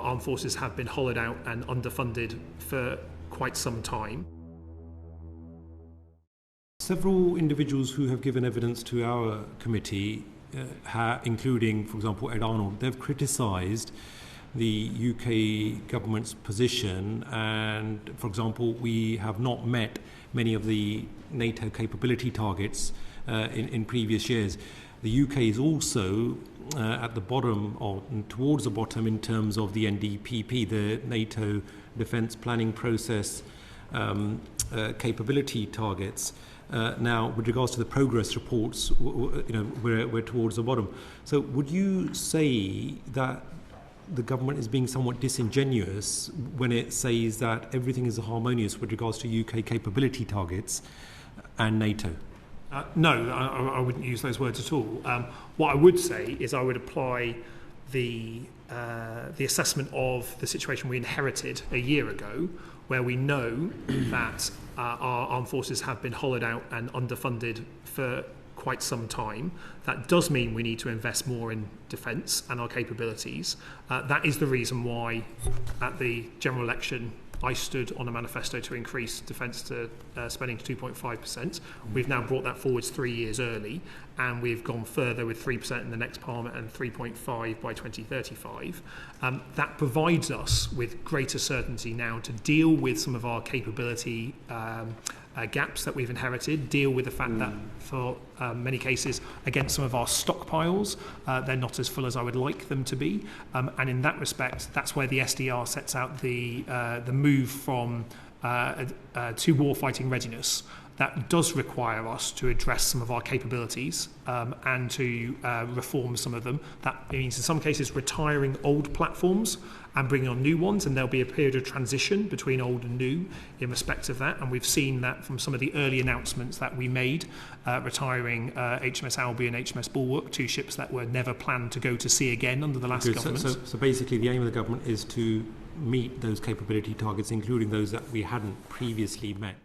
armed forces have been hollowed out and underfunded for quite some time. Several individuals who have given evidence to our committee, including, for example, Ed Arnold, they've criticised the UK government's position, and, for example, we have not met many of the NATO capability targets in previous years. The UK is also at the bottom, or towards the bottom, in terms of the NDPP, the NATO Defence Planning Process capability targets. Now, with regards to the progress reports, we're towards the bottom. So would you say that the government is being somewhat disingenuous when it says that everything is harmonious with regards to UK capability targets and NATO? No, I wouldn't use those words at all. What I would say is I would apply the assessment of the situation we inherited a year ago, where we know that our armed forces have been hollowed out and underfunded for quite some time. That does mean we need to invest more in defence and our capabilities. That is the reason why at the general election I stood on a manifesto to increase defence spending to 2.5%. We've now brought that forwards 3 years early, and we've gone further with 3% in the next Parliament and 3.5% by 2035. That provides us with greater certainty now to deal with some of our capability gaps that we've inherited, deal with the fact that for many cases against some of our stockpiles, they're not as full as I would like them to be. And in that respect, that's where the SDR sets out the move from to warfighting readiness. That does require us to address some of our capabilities and to reform some of them. That means in some cases retiring old platforms and bringing on new ones, and there'll be a period of transition between old and new in respect of that. And we've seen that from some of the early announcements that we made, retiring HMS Albion and HMS Bulwark, two ships that were never planned to go to sea again under the last government. So basically the aim of the government is to meet those capability targets, including those that we hadn't previously met.